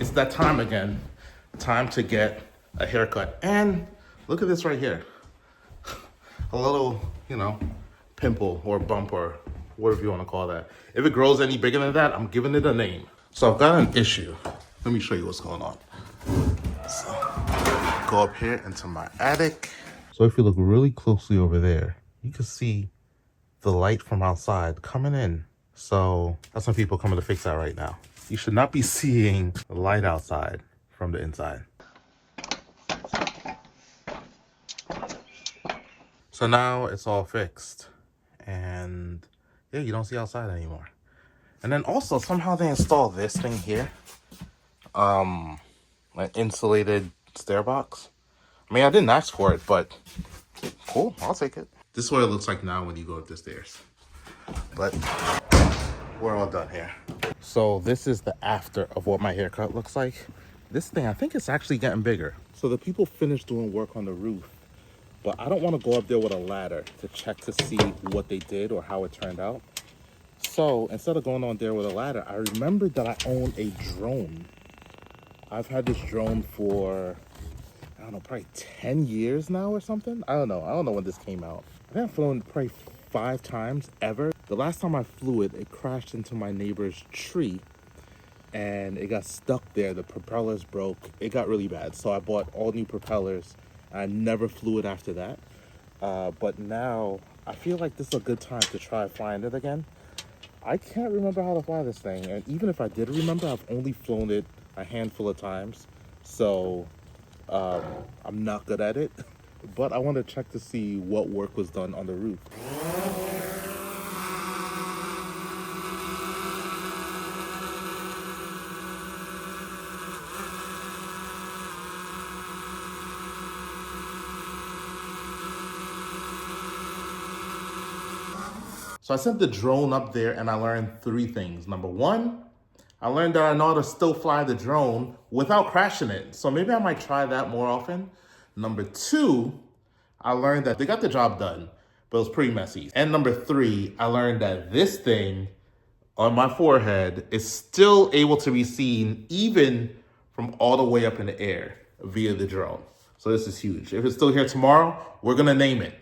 it's that time again. Time to get a haircut. And look at this right here. A little, pimple or bump or whatever you want to call that. If it grows any bigger than that, I'm giving it a name. So I've got an issue. Let me show you what's going on. So, go up here into my attic. So if you look really closely over there, you can see the light from outside coming in. So that's when people coming to fix that right now. You should not be seeing the light outside from the inside. So now it's all fixed. And yeah, you don't see outside anymore. And then also somehow they installed this thing here. An insulated stair box. I mean, I didn't ask for it, but cool, I'll take it. This is what it looks like now when you go up the stairs. But we're all done here. So this is the after of what my haircut looks like. This thing, I think it's actually getting bigger. So the people finished doing work on the roof, but I don't want to go up there with a ladder to check to see what they did or how it turned out. So instead of going on there with a ladder, I remembered that I own a drone. I've had this drone for, I don't know, probably 10 years now or something. I don't know when this came out. I think I've flown probably 5 times ever. The last time I flew it, it crashed into my neighbor's tree and it got stuck there. The propellers broke. It got really bad. So I bought all new propellers. I never flew it after that. But now I feel like this is a good time to try flying it again. I can't remember how to fly this thing. And even if I did remember, I've only flown it a handful of times. So I'm not good at it. But I want to check to see what work was done on the roof. So I sent the drone up there and I learned 3 things. Number 1, I learned that I know how to still fly the drone without crashing it. So maybe I might try that more often. Number 2, I learned that they got the job done, but it was pretty messy. And number 3, I learned that this thing on my forehead is still able to be seen even from all the way up in the air via the drone. So this is huge. If it's still here tomorrow, we're gonna name it.